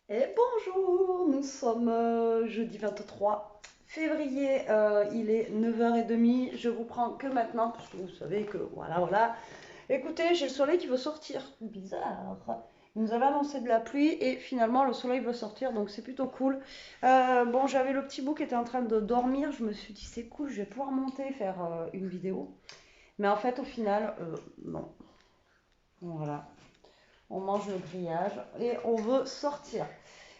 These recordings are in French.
Et bonjour, nous sommes jeudi 23 février, il est 9h30, je vous prends que maintenant parce que vous savez que voilà, voilà. Écoutez, j'ai le soleil qui veut sortir, bizarre. Il nous avait annoncé de la pluie et finalement le soleil veut sortir donc c'est plutôt cool. Bon, j'avais le petit bout qui était en train de dormir, je me suis dit c'est cool, je vais pouvoir monter, faire une vidéo. Mais en fait au final, non. Voilà, on mange le grillage et on veut sortir.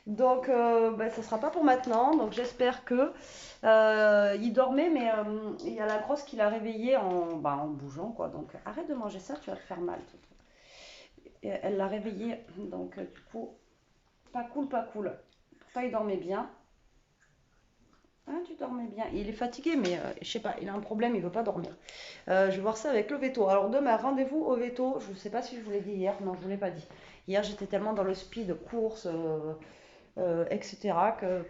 Donc, ben, ça sera pas pour maintenant. Donc, j'espère que il dormait, mais il y a la grosse qui l'a réveillé en bougeant, quoi. Donc, arrête de manger ça, tu vas te faire mal. Et elle l'a réveillé, donc du coup, pas cool, pas cool. Pourtant, il dormait bien. Ah, tu dormais bien. Il est fatigué, mais je sais pas, il a un problème, il veut pas dormir. Je vais voir ça avec le veto. Alors, demain, rendez-vous au veto. Je sais pas si je vous l'ai dit hier. Non, je vous l'ai pas dit. Hier, j'étais tellement dans le speed, course, etc. Que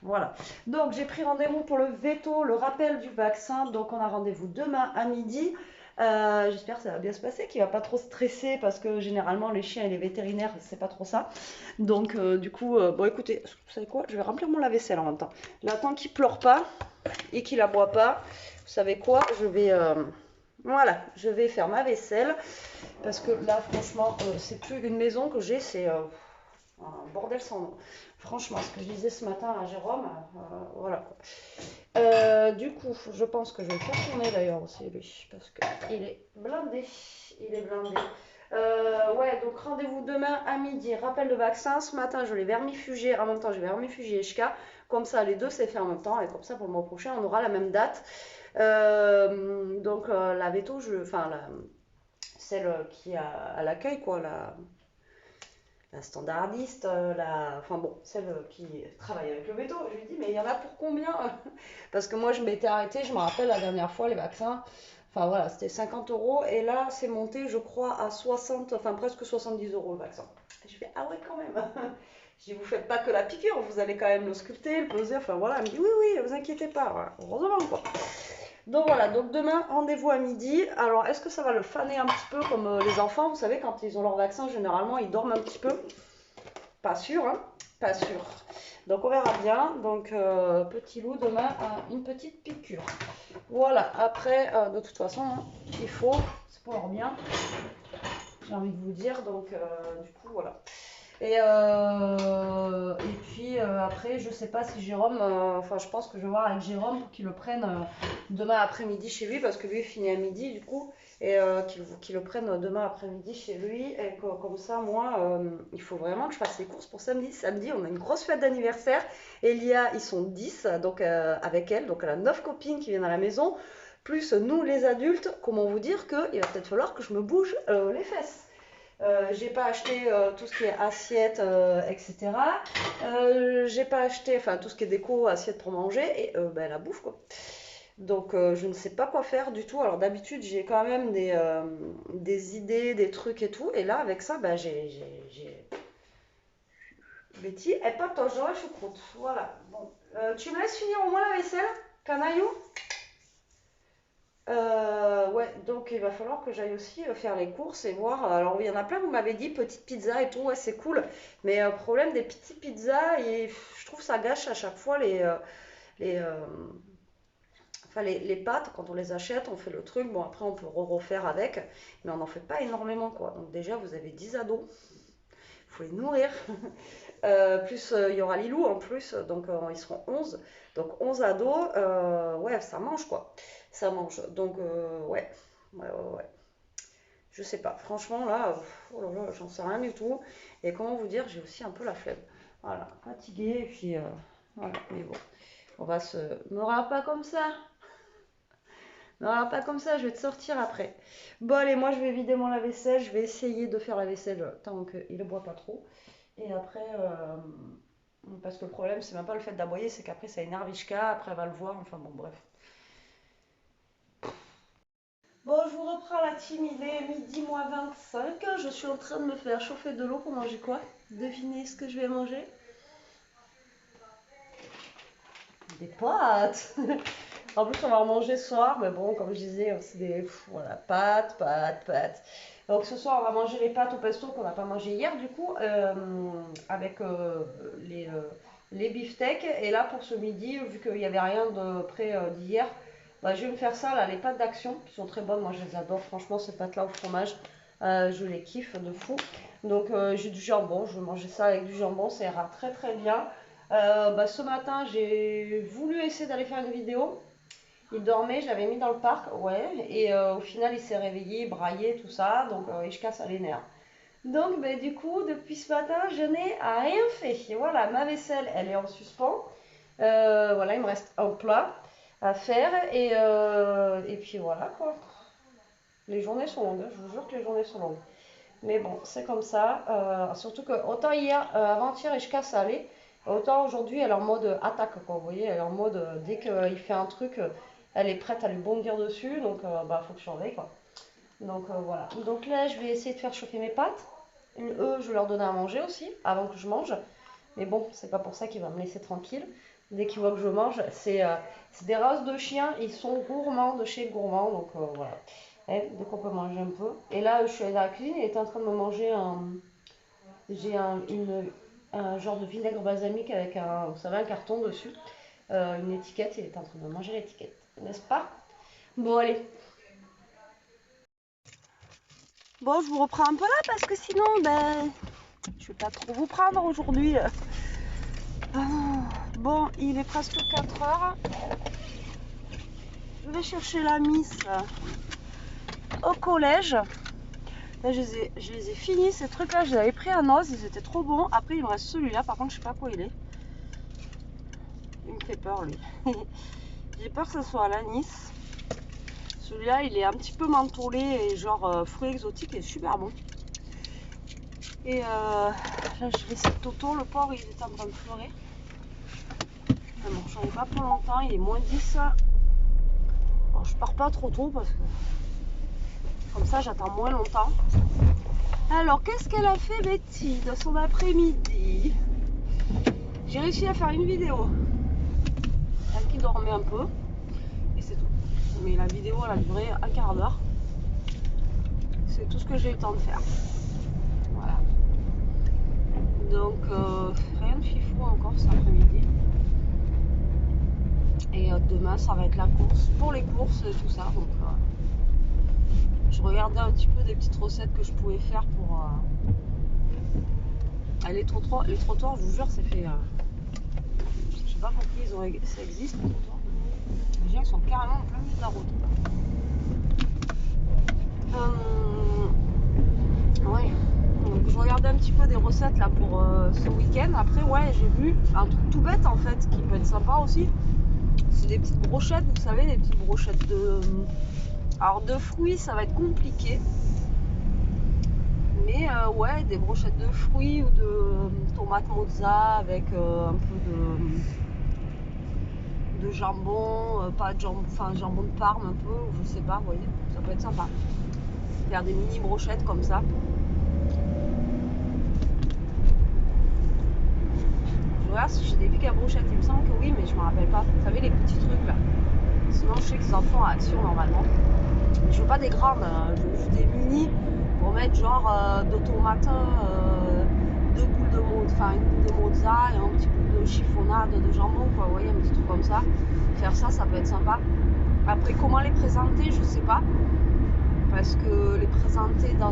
voilà. Donc j'ai pris rendez-vous pour le veto, le rappel du vaccin. Donc on a rendez-vous demain à midi. J'espère que ça va bien se passer, qu'il va pas trop stresser parce que généralement les chiens et les vétérinaires c'est pas trop ça. Donc du coup, bon écoutez, vous savez quoi, je vais remplir mon lave-vaisselle en même temps. Là tant qu'il pleure pas et qu'il aboie pas, vous savez quoi, voilà, je vais faire ma vaisselle parce que là franchement c'est plus une maison que j'ai, c'est un bordel sans nom. Franchement, ce que je disais ce matin à Jérôme, voilà. Du coup, je pense que je vais le faire tourner d'ailleurs aussi lui, parce qu'il est blindé. Il est blindé. Ouais, donc rendez-vous demain à midi. Rappel de vaccin. Ce matin, je l'ai vermifugé. En même temps, je vais vermifuger Eshka. Comme ça, les deux, c'est fait en même temps. Et comme ça, pour le mois prochain, on aura la même date. Donc, la veto, celle qui a à l'accueil, quoi, la standardiste, enfin bon, celle qui travaille avec le veto. Je lui dis, mais il y en a pour combien? Parce que moi, je m'étais arrêtée, je me rappelle la dernière fois, les vaccins, enfin voilà, c'était 50 euros. Et là, c'est monté, je crois, à 60, enfin presque 70 euros le vaccin. Et je fais, ah ouais, quand même. Je dis, vous faites pas que la piqûre, vous allez quand même le sculpter, le poser, enfin voilà. Elle me dit, oui, oui, vous inquiétez pas, voilà. Heureusement quoi. Donc voilà, donc demain, rendez-vous à midi. Alors, est-ce que ça va le faner un petit peu comme les enfants? Vous savez, quand ils ont leur vaccin, généralement, ils dorment un petit peu. Pas sûr, hein? Pas sûr. Donc on verra bien. Donc petit loup demain une petite piqûre. Voilà. Après, de toute façon, hein, il faut, c'est pour leur bien. J'ai envie de vous dire. Donc du coup voilà. Et puis après, je sais pas si Jérôme, enfin je pense que je vais voir avec Jérôme pour qu'il le prenne demain après-midi chez lui parce que lui il finit à midi du coup et qu'il le prenne demain après-midi chez lui et comme ça moi il faut vraiment que je fasse les courses pour samedi. Samedi on a une grosse fête d'anniversaire. Elia ils sont 10 donc avec elle donc elle a 9 copines qui viennent à la maison plus nous les adultes. Comment vous dire qu'il va peut-être falloir que je me bouge les fesses. J'ai pas acheté tout ce qui est assiette, etc. J'ai pas acheté, enfin tout ce qui est déco, assiette pour manger et ben, la bouffe quoi. Donc je ne sais pas quoi faire du tout. Alors d'habitude j'ai quand même des idées, des trucs et tout. Et là avec ça, ben, Betty, elle partage dans la choucroute. Voilà. Bon. Tu me laisses finir au moins la vaisselle, canaillou? Ouais, donc il va falloir que j'aille aussi faire les courses et voir. Alors, il y en a plein, vous m'avez dit, petites pizzas et tout, ouais, c'est cool. Mais problème des petites pizzas, et je trouve ça gâche à chaque fois les, enfin, les pâtes. Quand on les achète, on fait le truc. Bon, après, on peut refaire avec, mais on n'en fait pas énormément, quoi. Donc, déjà, vous avez 10 ados, il faut les nourrir. Plus il y aura Lilou en plus, donc ils seront 11. Donc 11 ados, ouais, ça mange quoi. Ça mange. Donc ouais. Ouais, ouais, ouais. Je sais pas. Franchement là, oh là là, j'en sais rien du tout. Et comment vous dire, j'ai aussi un peu la flemme. Voilà, fatiguée et puis voilà. Mais bon, on va se. Me râle pas comme ça. Me râle pas comme ça, je vais te sortir après. Bon allez, moi je vais vider mon lave-vaisselle. Je vais essayer de faire la vaisselle tant qu'il ne boit pas trop. Et après, parce que le problème, c'est même pas le fait d'aboyer, c'est qu'après, ça énerve Ishka, après, elle va le voir, enfin bon, bref. Bon, je vous reprends la team, il est midi moins 25. Je suis en train de me faire chauffer de l'eau pour manger quoi? Devinez ce que je vais manger? Des pâtes. En plus, on va en manger ce soir, mais bon, comme je disais, c'est des voilà, pâtes, pâtes, pâtes. Donc ce soir, on va manger les pâtes au pesto qu'on n'a pas mangé hier, du coup, avec les beefsteaks. Et là, pour ce midi, vu qu'il n'y avait rien de près d'hier, bah, je vais me faire ça, là, les pâtes d'Action, qui sont très bonnes. Moi, je les adore, franchement, ces pâtes-là au fromage, je les kiffe de fou. Donc, j'ai du jambon, je vais manger ça avec du jambon, ça ira très très bien. Bah, ce matin, j'ai voulu essayer d'aller faire une vidéo. Il dormait, je l'avais mis dans le parc, ouais, et au final, il s'est réveillé, braillé, tout ça, donc et je casse les nerfs. Donc, ben, du coup, depuis ce matin, je n'ai rien fait. Et voilà, ma vaisselle, elle est en suspens. Voilà, il me reste un plat à faire. Et puis voilà, quoi. Les journées sont longues, hein, je vous jure que les journées sont longues. Mais bon, c'est comme ça. Surtout que autant hier, avant-hier, et je casse aller, autant aujourd'hui, elle est en mode attaque, quoi. Vous voyez, elle est en mode, dès qu'il fait un truc, elle est prête à lui bondir dessus. Donc, bah, faut que je surveille, quoi. Donc voilà. Donc là, je vais essayer de faire chauffer mes pâtes. Eux, je vais leur donner à manger aussi, avant que je mange. Mais bon, c'est pas pour ça qu'il va me laisser tranquille. Dès qu'il voit que je mange, c'est des races de chiens, ils sont gourmands de chez gourmands. Donc voilà. Et, dès qu'on peut manger un peu. Et là, je suis allée dans la cuisine, il était en train de me manger j'ai un genre de vinaigre balsamique avec vous savez, un carton dessus. Une étiquette, il est en train de manger l'étiquette. N'est-ce pas? Bon, allez. Bon, je vous reprends un peu là parce que sinon, ben, je vais pas trop vous prendre aujourd'hui. Bon, il est presque 4 heures. Je vais chercher la Miss au collège. Là, je les ai finis, ces trucs-là. Je les avais pris à Noz, ils étaient trop bons. Après, il me reste celui-là. Par contre, je sais pas quoi il est. Il me fait peur, lui. J'ai peur que ce soit à l'anis. Celui-là, il est un petit peu mentholé et genre fruits exotiques et super bon. Et là, je vais essayer de Toto. Le porc, il est en train de pleurer. Mais bon, j'en ai pas pour longtemps. Il est moins 10. Bon, je pars pas trop tôt parce que comme ça, j'attends moins longtemps. Alors, qu'est-ce qu'elle a fait, Betty, de son après-midi? J'ai réussi à faire une vidéo. Elle qui dormait un peu. Et c'est tout. Mais la vidéo, elle a duré un quart d'heure. C'est tout ce que j'ai eu le temps de faire. Voilà. Donc, rien de fifou encore cet après-midi. Et demain, ça va être la course. Pour les courses et tout ça. Donc, je regardais un petit peu des petites recettes que je pouvais faire pour... les trottoirs, je vous jure, c'est fait... je sais pas pour qui ça existe, les trottoirs. Les gens sont carrément en plein milieu de la route. Ouais. Donc je regardais un petit peu des recettes là pour ce week-end. Après, ouais, j'ai vu un truc tout bête en fait qui peut être sympa aussi. C'est des petites brochettes, vous savez, des petites brochettes de... Alors de fruits, ça va être compliqué. Mais ouais, des brochettes de fruits ou de tomates mozza avec un peu de jambon, pas de jambon, enfin jambon de Parme un peu, ou je sais pas, vous voyez, ça peut être sympa. Faire des mini brochettes comme ça. Je regarde si j'ai des pics à brochettes, il me semble que oui, mais je me rappelle pas. Vous savez, les petits trucs là. Sinon, je sais qu'ils en font à Action normalement. Je veux pas des grandes, je veux juste des mini pour mettre genre de tomates, deux boules de mozza, enfin une boule de mozza et un petit bout de chiffonnade de jambon, quoi. Vous voyez, un petit truc comme ça. Faire ça, ça peut être sympa. Après, comment les présenter, je sais pas. Parce que les présenter dans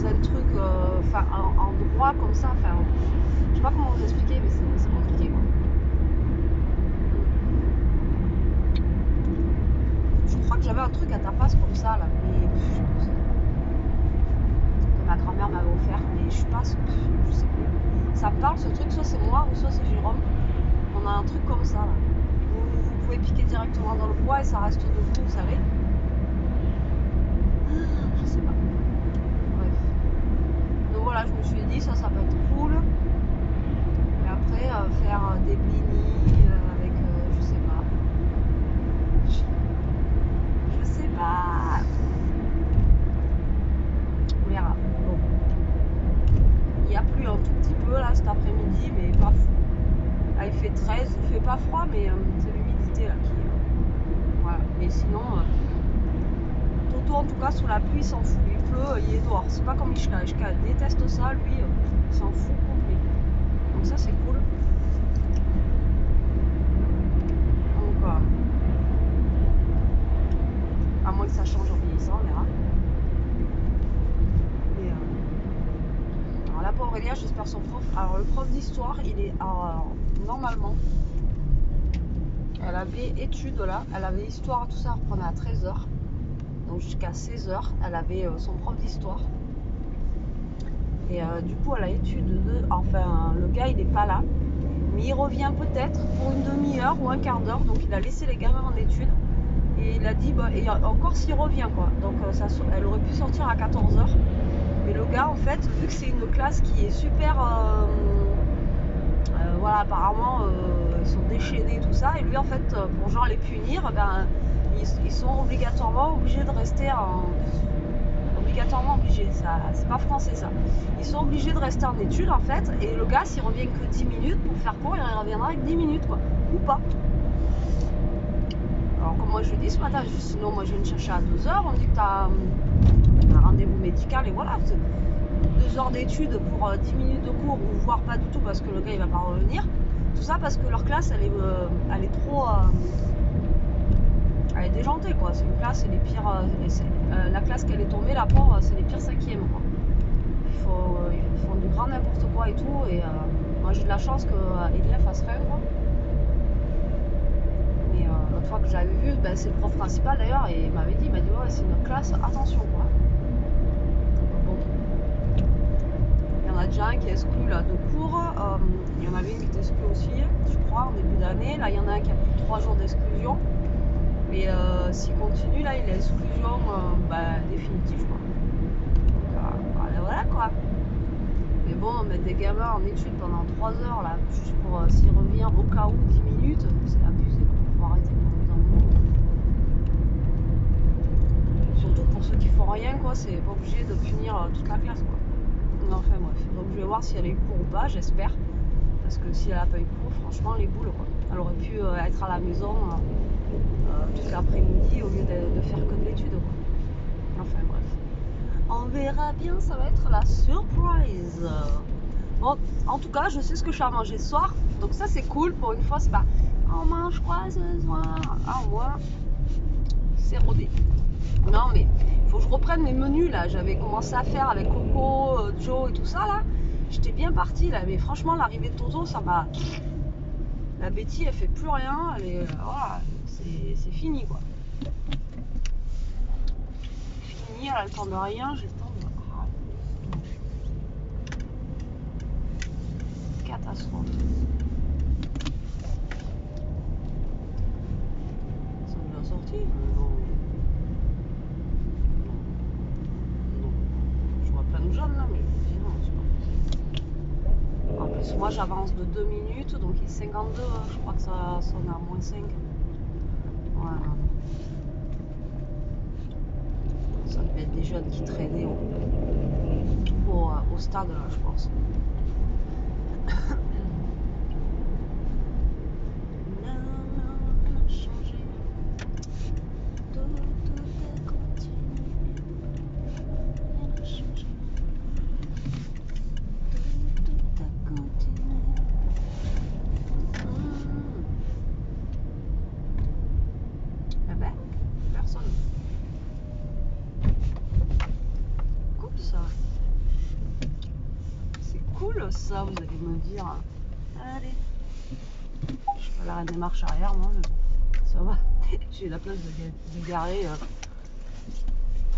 un truc, enfin en droit comme ça, enfin, je sais pas comment vous expliquer, mais c'est compliqué, quoi. Je crois que j'avais un truc à tapas comme ça là, mais que ma grand-mère m'avait offert, mais je suis pas, je sais plus. Ça me parle ce truc, soit c'est moi ou soit c'est Jérôme. On a un truc comme ça là. Vous pouvez piquer directement dans le bois et ça reste debout, vous savez. Je sais pas. Bref. Donc voilà, je me suis dit ça peut être cool. Et après faire des blinis avec, je sais pas. Je sais pas. On verra. Bon. Il y a plu un tout petit peu là cet après-midi, mais pas fou. Là, il fait 13, il fait pas froid, mais c'est l'humidité là qui. Voilà. Mais sinon, Toto en tout cas sous la pluie il s'en fout. Il pleut, il est dehors. C'est pas comme Ishka. Ishka déteste ça, lui, il s'en fout complet. faire son prof. Alors le prof d'histoire, il est normalement, elle avait études là, elle avait histoire, tout ça, elle reprenait à 13h. Donc jusqu'à 16h, elle avait son prof d'histoire. Et du coup, elle a études de... Enfin, le gars, il n'est pas là. Mais il revient peut-être pour une demi-heure ou un quart d'heure. Donc il a laissé les gamins en études. Et il a dit, bah, et encore s'il revient quoi. Donc elle aurait pu sortir à 14h. Mais le gars, en fait, vu que c'est une classe qui est super... voilà, apparemment, ils sont déchaînés, tout ça. Et lui, en fait, pour genre les punir, ben, ils sont obligatoirement obligés de rester en... Obligatoirement obligés, ça, c'est pas français ça. Ils sont obligés de rester en études, en fait. Et le gars, s'il revient que 10 minutes, pour faire court, il reviendra avec 10 minutes, quoi. Ou pas. Alors, comme moi je lui dis ce matin, sinon, moi je viens de chercher à 2h. On me dit que t'as un rendez-vous médical, et voilà. 2 heures d'études pour 10 minutes de cours, ou voire pas du tout, parce que le gars il va pas revenir. Tout ça parce que leur classe elle est trop. Elle est déjantée quoi. C'est une classe, c'est les pires. La classe qu'elle est tombée, la pauvre, c'est les pires cinquièmes quoi. Ils font du grand n'importe quoi et tout. Et moi j'ai de la chance que Elia fasse rien quoi. Mais l'autre fois que j'avais vu, ben, c'est le prof principal d'ailleurs, et il m'avait dit ouais, c'est une classe, attention quoi. Bon. Il y en a déjà un qui est exclu là de cours. Il y en avait une qui était exclue aussi, je crois, en début d'année. Là, il y en a un qui a pris 3 jours d'exclusion. Mais s'il continue, là, il est exclusion définitive, quoi. Donc, voilà, quoi. Mais bon, mettre des gamins en études pendant 3 heures, là, juste pour s'il revient au cas où 10 minutes, c'est abusé, quoi. Faut arrêter, quoi. Surtout pour ceux qui font rien, quoi, c'est pas obligé de punir toute la classe, quoi. Enfin, bref. Donc, je vais voir si elle a eu cours ou pas, j'espère. Parce que si elle a pas eu cours, franchement, les boules, quoi. Elle aurait pu être à la maison toute l'après-midi au lieu de faire que de l'étude, quoi. Enfin, bref. On verra bien, ça va être la surprise. Bon, en tout cas, je sais ce que je vais manger ce soir. Donc ça, c'est cool. Pour une fois, c'est pas on mange quoi ce soir. Ah, moi, c'est rodé. Non, mais il faut que je reprenne mes menus, là. J'avais commencé à faire avec Coco, Joe et tout ça, là. J'étais bien partie, là. Mais franchement, l'arrivée de Toto, ça m'a... La Betty, elle fait plus rien. Elle est... voilà, c'est fini, quoi. Fini, elle a le temps de rien. J'ai le temps de... Catastrophe. Ça me l'a sorti, non. Je vois plein de jeunes là, mais je me dis non, c'est pas possible. En plus, moi j'avance de 2 minutes, donc il est 52, je crois que ça sonne à moins 5. Voilà. Ça devait être des jeunes qui traînaient au stade là, je pense. Ça, vous allez me dire, allez, je suis pas la reine des marches arrière, moi, mais bon, ça va. J'ai la place de garer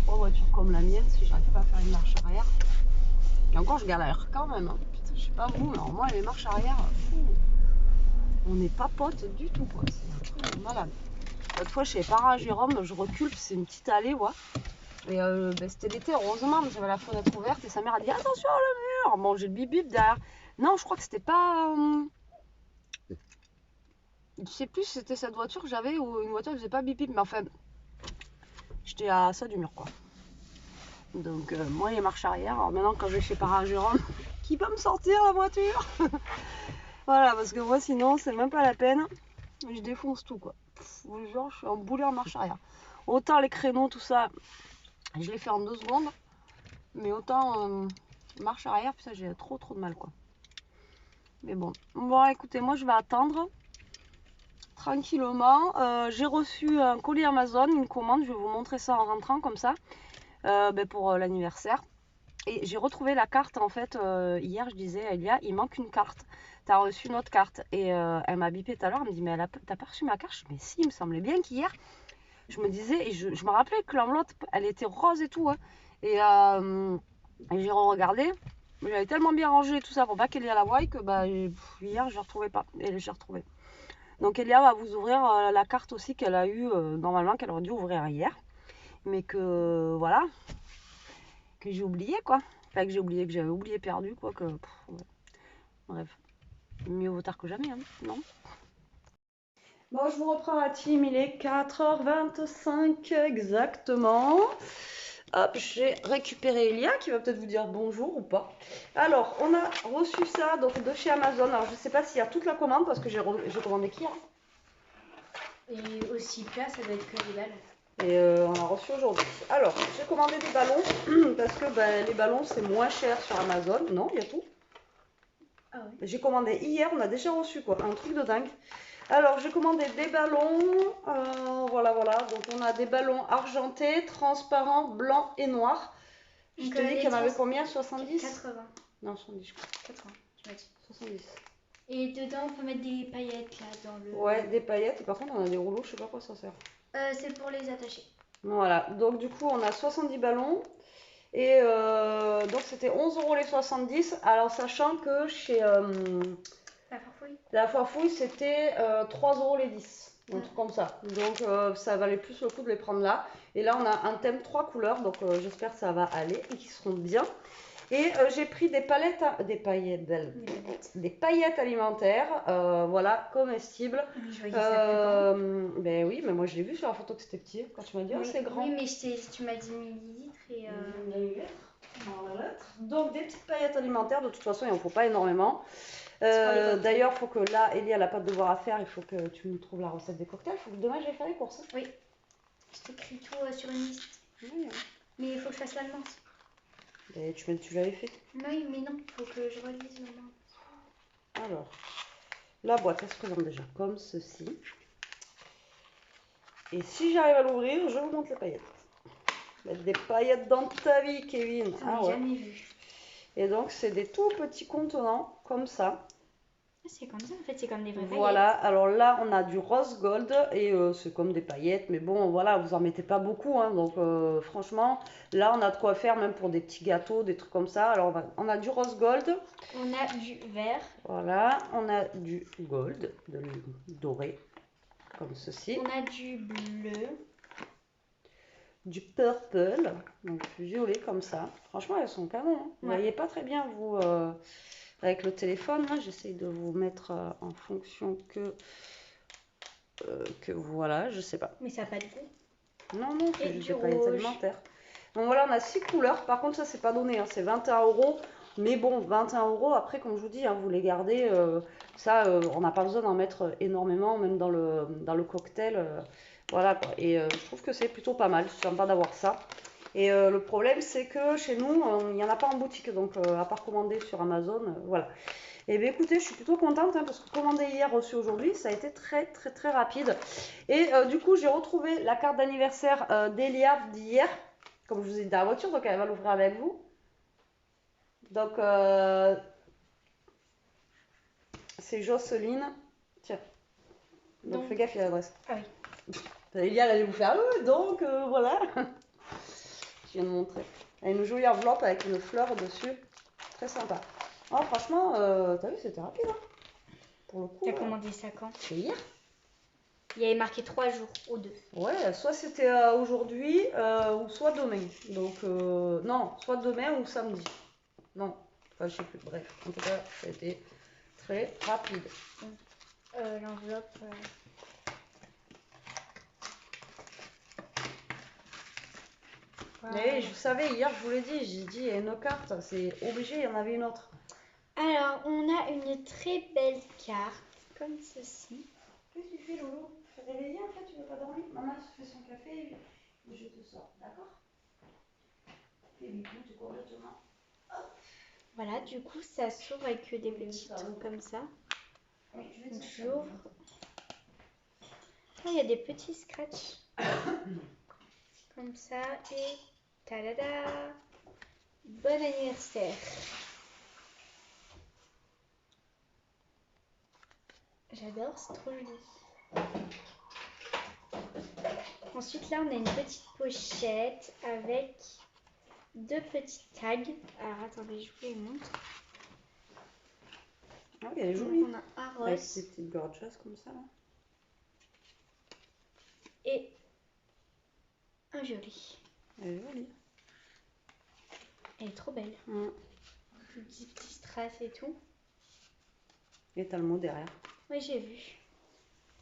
3 voitures comme la mienne si j'arrive pas à faire une marche arrière. Et encore, je galère quand même. Hein. Putain, je sais pas vous, mais alors moi, les marches arrière, on n'est pas potes du tout, quoi. C'est un truc malade. L'autre fois, chez les parents à Jérôme, je recule, c'est une petite allée, ouais. Et c'était l'été, heureusement, mais j'avais la fenêtre ouverte et sa mère a dit attention le mur. Bon, j'ai le bip bip derrière. Non, je crois que c'était pas. Je sais plus si c'était cette voiture que j'avais ou une voiture qui faisait pas bip bip, mais enfin, j'étais à ça du mur quoi. Donc, moi, les marches arrière. Alors maintenant, quand je vais chez Parrain Jérôme, qui va me sortir la voiture? Voilà, parce que moi, sinon, c'est même pas la peine. Je défonce tout quoi. Genre, je suis en boulet en marche arrière. Autant les créneaux, tout ça. Je l'ai fait en 2 secondes, mais autant marche arrière, puis ça j'ai trop de mal quoi. Mais bon, écoutez, moi je vais attendre tranquillement. J'ai reçu un colis Amazon, une commande, je vais vous montrer ça en rentrant comme ça, pour l'anniversaire. Et j'ai retrouvé la carte en fait. Hier, je disais à Elia, il manque une carte. T'as reçu notre carte. Et elle m'a bipé tout à l'heure. Elle me dit, mais t'as pas reçu ma carte? Je dis, mais si, il me semblait bien qu'hier. Je me disais, et je me rappelais que l'enveloppe, elle était rose et tout. Hein. Et j'ai regardé. J'avais tellement bien rangé tout ça pour pas qu'Elia la voie que bah, hier, je ne retrouvais pas. Et j'ai retrouvé. Donc Elia va vous ouvrir la carte aussi qu'elle a eue normalement, qu'elle aurait dû ouvrir hier. Mais que voilà, que j'ai oublié quoi. Enfin, que j'ai oublié, que j'avais oublié perdu quoi. Que, ouais. Bref, mieux vaut tard que jamais, hein, non? Bon, je vous reprends la team, il est 4h25 exactement. Hop, j'ai récupéré Elia qui va peut-être vous dire bonjour ou pas. Alors, on a reçu ça donc de chez Amazon. Alors, je sais pas s'il y a toute la commande parce que j'ai commandé qui hein. Et aussi plat, ça doit être que des ballons. Et on a reçu aujourd'hui. Alors, j'ai commandé des ballons parce que ben, les ballons c'est moins cher sur Amazon. Non, il y a tout. Ah ouais. J'ai commandé hier, on a déjà reçu quoi, un truc de dingue. Alors, j'ai commandé des ballons. Voilà. Donc, on a des ballons argentés, transparents, blancs et noirs. Je te dis qu'il y en avait combien 70 80. Non, 70, je crois. 80, tu m'as dit. 70. Et dedans, on peut mettre des paillettes là dans le. Ouais, des paillettes. Et par contre, on a des rouleaux, je sais pas quoi ça sert. C'est pour les attacher. Voilà. Donc, du coup, on a 70 ballons. Et donc, c'était 11 € les 70. Alors, sachant que chez La farfouille. la Foire-Fouille, c'était 3 € les 10. Un truc comme ça. Donc ça valait plus le coup de les prendre là. Et là on a un thème 3 couleurs. Donc j'espère que ça va aller et qu'ils seront bien. Et j'ai pris des paillettes alimentaires. Voilà, comestibles. Oui, je voyais ça Ben oui, mais moi je l'ai vu sur la photo que c'était petit. Quand tu m'as dit, oui, c'est grand. Oui, mais tu m'as dit millilitres et. Donc des petites paillettes alimentaires. De toute façon, il n'en faut pas énormément. D'ailleurs, il faut que là, Elie, elle n'a pas de devoir à faire. Il faut que tu nous trouves la recette des cocktails. Il faut que demain, j'aille faire les courses. Hein. Oui. Je t'écris tout sur une liste. Oui. Mais il faut que je fasse l'allemand. Et tu l'avais fait. Oui, mais non, il faut que je relise l'allemand. Alors, la boîte, elle se présente déjà comme ceci. Et si j'arrive à l'ouvrir, je vous montre les paillettes. Mettre des paillettes dans ta vie, Kevin. Ah ouais. Jamais vu. Et donc, c'est des tout petits contenants comme ça. C'est comme ça, en fait, c'est comme des vraies paillettes. Voilà, alors là, on a du rose gold et c'est comme des paillettes, mais bon, voilà, vous en mettez pas beaucoup, hein, donc franchement, là, on a de quoi faire même pour des petits gâteaux, des trucs comme ça. Alors, on a du rose gold. On a du vert. Voilà, on a du gold, de doré, comme ceci. On a du bleu. Du purple, donc violet comme ça. Franchement, elles sont canon. Hein. Vous voyez pas très bien, vous, avec le téléphone. Là, j'essaye de vous mettre en fonction que voilà, je sais pas. Mais ça n'a pas de goût. Non, c'est juste des paillettes alimentaires. Donc voilà, on a 6 couleurs. Par contre, ça, c'est pas donné. Hein. C'est 21 €. Mais bon, 21 €. Après, comme je vous dis, hein, vous les gardez. Ça, on n'a pas besoin d'en mettre énormément, même dans le cocktail. Voilà quoi. Et je trouve que c'est plutôt pas mal. C'est sympa d'avoir ça. Et le problème, c'est que chez nous, il n'y en a pas en boutique. Donc, à part commander sur Amazon, voilà. Et bien écoutez, je suis plutôt contente hein, parce que commander hier, reçu aujourd'hui, ça a été très très très rapide. Et du coup, j'ai retrouvé la carte d'anniversaire d'Elia d'hier, comme je vous ai dit dans la voiture, donc elle va l'ouvrir avec vous. Donc, c'est Jocelyne. Tiens. Donc, fais gaffe, il y a l'adresse. Ah oui. Elia, elle allait vous faire donc voilà. Je viens de montrer. Elle a une jolie enveloppe avec une fleur dessus. Très sympa. Oh, franchement, t'as vu, c'était rapide. Hein pour le coup. T'as commandé ça quand? C'est hier. Il y avait marqué 3 jours ou 2. Ouais, soit c'était aujourd'hui ou soit demain. Donc, non, soit demain ou samedi. Non, enfin, je sais plus. Bref, en tout cas, ça a été très rapide. L'enveloppe. Mais je savais, hier je vous l'ai dit, j'ai dit il y a une carte, c'est obligé, il y en avait une autre. Alors, on a une très belle carte, comme ceci. Qu'est-ce que tu fais, Loulou? Tu t'es réveillée en fait, tu veux pas dormir? Maman se fait son café et je te sors, d'accord? Et du coup, tu complètement. Hop. Voilà, du coup, ça s'ouvre avec des petits trucs comme ça. Oui, donc j'ouvre. Ah, il y a des petits scratchs. Comme ça, et ta-da-da! Bon anniversaire. J'adore, c'est trop joli. Ensuite, là, on a une petite pochette avec 2 petits tags. Alors, attendez, je vous les montre. Ah oui, elle est Donc, jolie. on a un Avec rose des petites gorgeous comme ça, là. et un violet. Elle est jolie. Elle est trop belle. Des petits strass et tout. Et t'as le mot derrière. Oui, j'ai vu.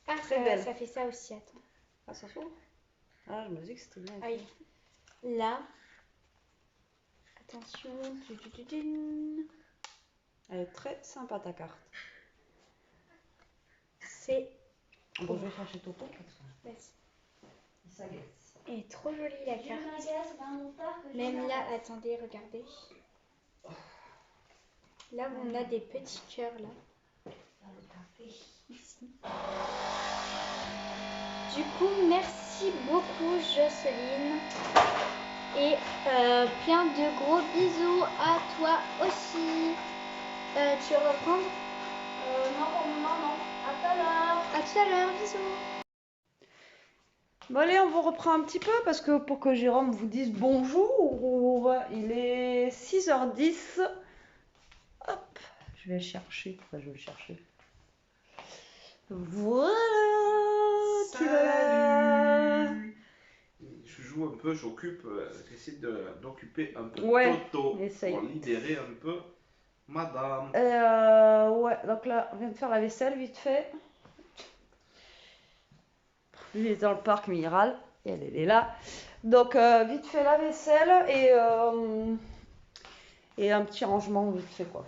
Ah, Très belle. ça fait ça aussi, attends. Ah, ça s'ouvre? Ah, je me dis que c'était bien. Ah oui. Là. Attention. Elle est très sympa ta carte. C'est... Bon, je vais chercher Toto. Vas-y. Il s'agace. Elle est trop jolie la carte. Même là, attendez, regardez. Là, on a des petits cœurs là. Ici. Du coup, merci beaucoup Jocelyne. Et plein de gros bisous à toi aussi. Tu veux reprendre? Non, pour le moment, non. À tout à l'heure. À tout à l'heure, bisous. Bon, allez, on vous reprend un petit peu parce que pour que Jérôme vous dise bonjour, il est 6h10. Hop, je vais le chercher. Enfin, je vais le chercher. Voilà. Salut. Je joue un peu, j'occupe, j'essaie d'occuper un peu Toto essaye. pour libérer un peu madame. Ouais, donc là, on vient de faire la vaisselle vite fait. Lui, il est dans le parc minéral et elle est là. Donc, vite fait la vaisselle et un petit rangement vite fait, quoi.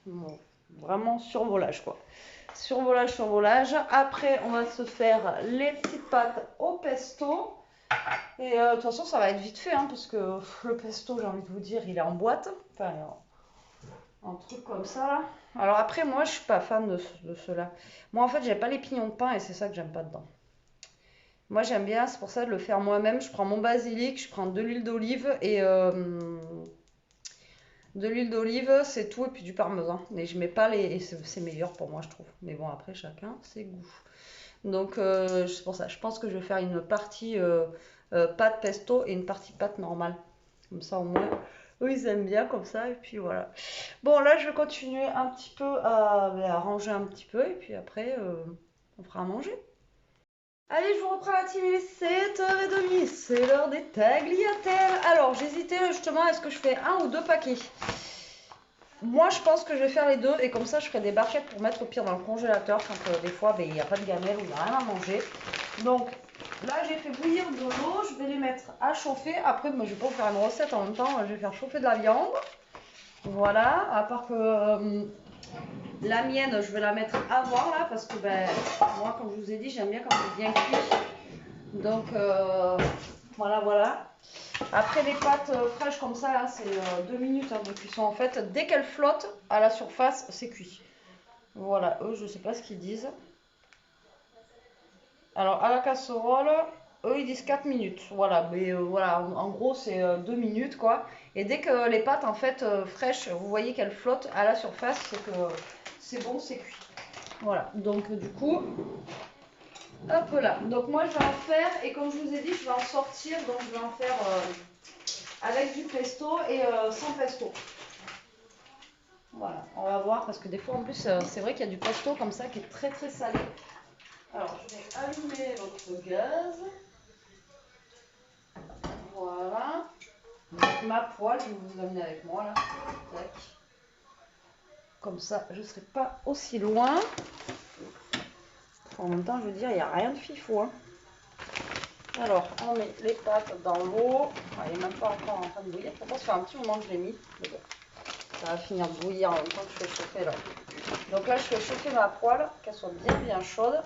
Bon, vraiment survolage, quoi. Survolage, survolage. Après, on va se faire les petites pâtes au pesto. Et de toute façon, ça va être vite fait, hein, parce que le pesto, j'ai envie de vous dire, il est en boîte. Enfin, un truc comme ça, là. Alors après, moi, je suis pas fan de cela. Moi, en fait, j'aime pas les pignons de pain et c'est ça que j'aime pas dedans. Moi, j'aime bien, c'est pour ça de le faire moi-même. Je prends mon basilic, je prends de l'huile d'olive et de l'huile d'olive, c'est tout, et puis du parmesan. Mais je mets pas les... et c'est meilleur pour moi, je trouve. Mais bon, après, chacun ses goûts. Donc, c'est pour ça. Je pense que je vais faire une partie pâte pesto et une partie pâte normale. Comme ça, au moins, eux, ils aiment bien comme ça. Et puis, voilà. Bon, là, je vais continuer un petit peu à ranger un petit peu. Et puis après, on fera à manger. Allez, je vous reprends la team, il est 7h30, c'est l'heure des tagliatelles. Alors, j'hésitais justement, est-ce que je fais un ou deux paquets? Moi, je pense que je vais faire les deux et comme ça, je ferai des barquettes pour mettre au pire dans le congélateur quand des fois, il n'y a pas de gamelle ou il n'y a rien à manger. Donc, là, j'ai fait bouillir de l'eau, je vais les mettre à chauffer. Après, moi, je vais pas vous faire une recette en même temps, je vais faire chauffer de la viande. Voilà, à part que la mienne, je vais la mettre avant là parce que moi, comme je vous ai dit, j'aime bien quand c'est bien cuit. Donc voilà. Après les pâtes fraîches comme ça, c'est 2 minutes de cuisson en fait. Dès qu'elles flottent à la surface, c'est cuit. Voilà, eux, je sais pas ce qu'ils disent. Alors à la casserole, eux, ils disent 4 minutes. Voilà, mais voilà, en gros, c'est 2 minutes quoi. Et dès que les pâtes en fait fraîches, vous voyez qu'elles flottent à la surface, c'est que c'est bon, c'est cuit. Voilà, donc du coup, hop là. Donc moi, je vais en faire, et comme je vous ai dit, je vais en sortir, donc je vais en faire avec du pesto et sans pesto. Voilà, on va voir, parce que des fois, en plus, c'est vrai qu'il y a du pesto comme ça qui est très très salé. Alors, je vais allumer notre gaz. Voilà. Donc, ma poêle, je vais vous amener avec moi là. Tac. Comme ça, je ne serai pas aussi loin. En même temps, je veux dire, il n'y a rien de fifou. Hein. Alors, on met les pâtes dans l'eau. Il n'est même pas encore en train de bouillir. Je pense que ça fait un petit moment que je l'ai mis. Mais bon, ça va finir de bouillir en même temps que je fais chauffer là. Donc là, je fais chauffer ma poêle, qu'elle soit bien chaude.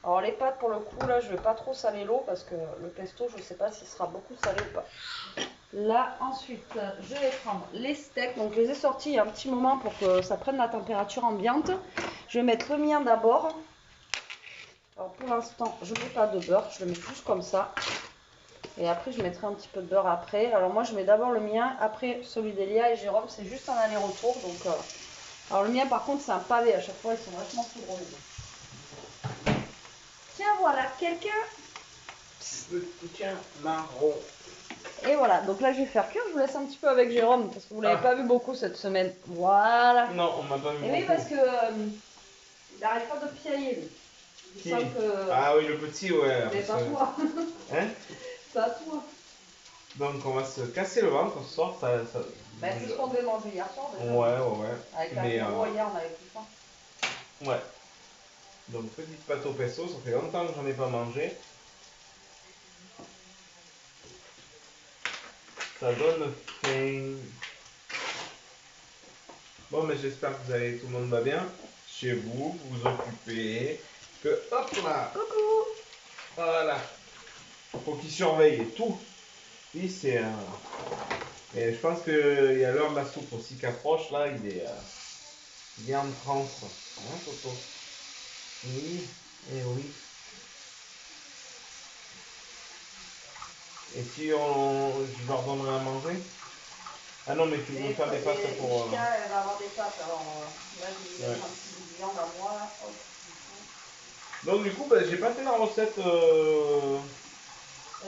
Alors les pâtes, pour le coup, là, je vais pas trop saler l'eau parce que le pesto, je sais pas s'il sera beaucoup salé ou pas. Là, ensuite, je vais prendre les steaks. Donc, je les ai sortis il y a un petit moment pour que ça prenne la température ambiante. Je vais mettre le mien d'abord. Alors, pour l'instant, je ne mets pas de beurre. Je le mets juste comme ça. Et après, je mettrai un petit peu de beurre après. Alors, moi, je mets d'abord le mien. Après, celui d'Elia et Jérôme, c'est juste un aller-retour. Donc, alors, le mien, par contre, c'est un pavé. À chaque fois, ils sont vachement plus gros. Tiens, voilà, quelqu'un. Petit marron. Et voilà, donc là je vais faire cuire, je vous laisse un petit peu avec Jérôme parce que vous ne l'avez pas vu beaucoup cette semaine. Voilà. Non, on m'a pas vu Et beaucoup. oui, parce que il n'arrête pas de piailler lui. Il Qui? sent que... Ah oui, le petit, ouais. Mais pas toi. Hein? Pas toi. Donc on va se casser le ventre ce soir. Bah, c'est ce qu'on devait manger hier soir déjà. Ouais. Avec la bureau hier, on avait plus faim. Ouais. Donc petite pâte au pesto, ça fait longtemps que j'en ai pas mangé. Ça donne faim. Bon, mais j'espère que tout le monde va bien. Chez vous, vous vous occupez. Que hop là. Coucou. Voilà. Faut qu'il surveille tout. Lui, c'est un. Et je pense qu'il y a l'heure de la soupe aussi qui approche. Là, il est en transe. Hein, Toto? Oui, et oui. Et si je leur donnerai à manger? Ah non, mais tu veux faire des pâtes pour... Elle va avoir des pâtes, alors là je vais mettre un petit bout de viande à moi. Là. Hop. Donc du coup, j'ai pas fait la recette... Et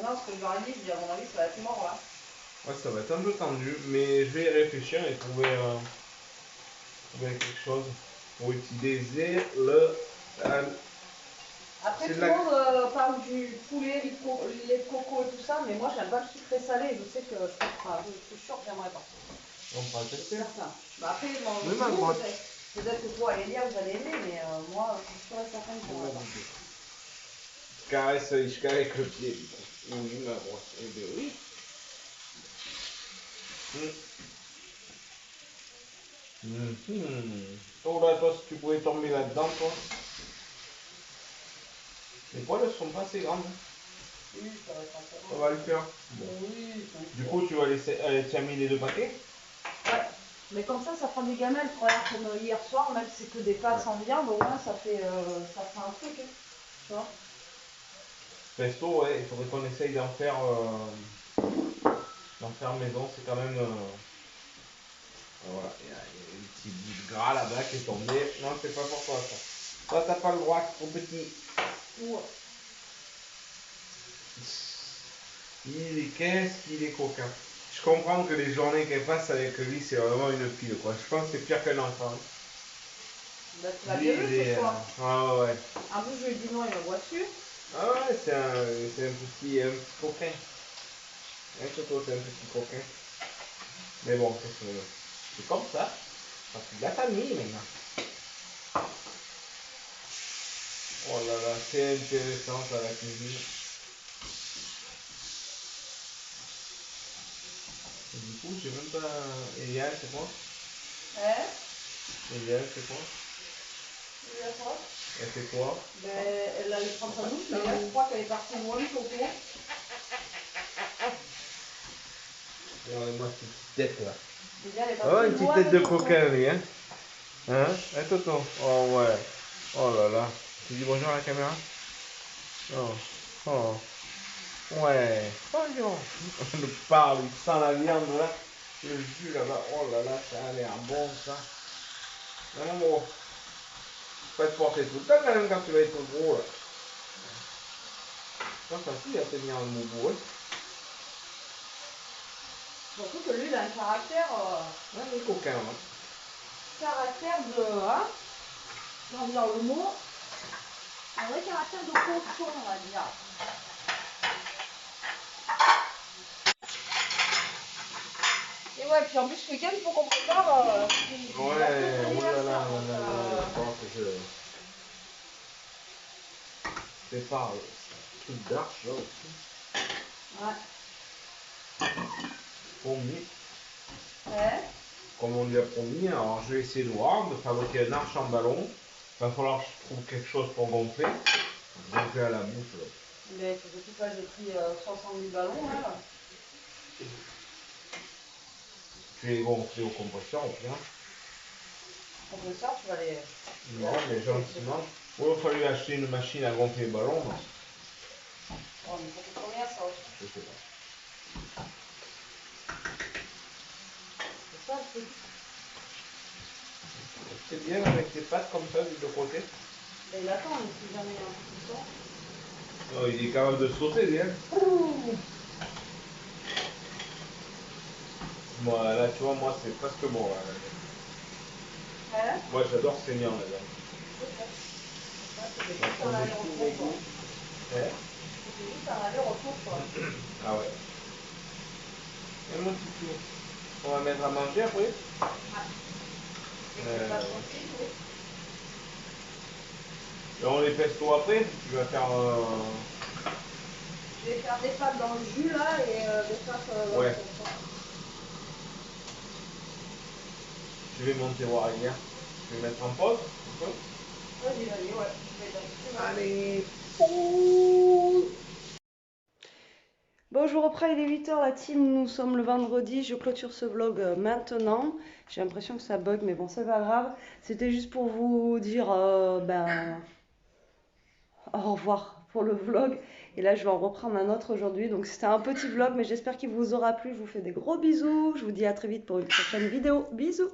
non, ce que je leur ai dit, je dis à mon avis, ça va être mort là. Ouais, ça va être un peu tendu, mais je vais y réfléchir et trouver quelque chose pour utiliser le... Après, tout le monde parle du poulet, lait de coco et tout ça, mais moi j'aime pas le sucré salé. Je sais que je suis sûre que j'aimerais pas. On va tester. Certain. Bah après, Oui, ma droite. peut-être que toi et Elia vous allez aimer, mais moi je suis sûre et certaine que j'aimerais pas. Je caresse avec le pied. Oui, ma droite. Eh bien oui. Oh là, toi, si tu pouvais tomber là-dedans, toi. Les poils ne sont pas assez grandes. Oui, ça va être un peu. Ça va le faire. Bon. Oui, Du coup, tu vas laisser. Tu as mis les 2 paquets? ouais. Mais comme ça fera des gamelles. Regarde, comme hier soir, même si c'est que des pâtes sans viande, au moins ça fait un truc. Hein. Tu vois? Pesto, ouais, il faudrait qu'on essaye d'en faire maison. C'est quand même. Voilà, il y a un petit bout de gras là-bas qui est tombé. Non, c'est pas pour toi ça. Toi, t'as pas le droit, c'est trop petit. Ouais. Qu'est-ce qu'il est coquin. Je comprends que les journées qu'elle passe avec lui, c'est vraiment une pile, quoi. Je pense que c'est pire qu'un enfant. Bah, tu vas gueuler ce soir. Ah ouais. En plus, je lui ai dit non, il me voit dessus. Ah ouais, c'est un petit coquin. Un Toto, c'est un petit coquin. Mais bon, c'est comme ça. Ça fait de la famille maintenant. Oh là là, c'est intéressant ça la cuisine. Et du coup, j'ai même pas. Eliane, c'est quoi? Hein? Eliane, c'est quoi? Tu veux quoi? Elle fait quoi? Ben, elle allait prendre sa douche, mais là, je crois qu'elle est partie loin du coco. Regardez-moi cette petite tête là. Déjà, elle est Oh, partie une petite loin tête de du coco. coquin, lui, hein? Hein? Hein, Toto? Oh, ouais. Oh là là. Tu dis bonjour à la caméra? Oh. Oh. Ouais. Bonjour. On nous parle, il sent la viande là. Le jus là-bas. Oh là là, ça a l'air bon ça. Non, bon. Faut pas te porter tout le temps quand même quand tu vas être gros là. C'est pas facile à tenir le boubou, hein? Surtout que lui, il a un caractère. Ouais, il est coquin, hein. Caractère de. Hein? On va dire le mot. Un vrai caractère de cochon, on va dire. Et ouais, puis en plus, ce week-end, il faut qu'on prépare. Ouais, oh là là, d'accord que je prépare un truc d'arche là aussi. Ouais. Promis. Ouais. Comme on lui a promis, alors je vais essayer de voir, de fabriquer un arche en ballon. Il va falloir que je trouve quelque chose pour gonfler. Gonfler à la bouche. Mais surtout pas, j'ai pris 60 000 ballons là. Tu les gonfles au compresseur au pire. Compresseur, tu vas les. Non, mais gentiment. Ou il va falloir acheter une machine à gonfler les ballons. Non. Oh, mais ça coûte combien ça? Je sais pas. C'est ça le truc. C'est bien avec tes pattes comme ça, des deux côtés. Ben, il attend, mais si jamais il y a un peu de temps. Oh, il est capable de sauter, bien. Moi, là, tu vois, moi, c'est presque bon. Là. Hein? Moi, j'adore saignant, là. C'était juste un aller-retour, quoi. Hein? C'était juste un aller-retour, quoi. Ah ouais. Et mon petit tout. On va mettre à manger après. C'est pas possible, oui. Et on les pesto après. Tu vas faire. Je vais faire des pâtes dans le jus là et des pâtes dans Ouais. le fond. Je vais monter voir hier. Je vais mettre en pause. Un peu. Vas-y, ouais. Je vais dans Allez. Bon, je vous reprends, il est 8h la team, nous sommes le vendredi, je clôture ce vlog maintenant. J'ai l'impression que ça bug, mais bon, c'est pas grave. C'était juste pour vous dire au revoir pour le vlog. Et là, je vais en reprendre un autre aujourd'hui. Donc, c'était un petit vlog, mais j'espère qu'il vous aura plu. Je vous fais des gros bisous. Je vous dis à très vite pour une prochaine vidéo. Bisous!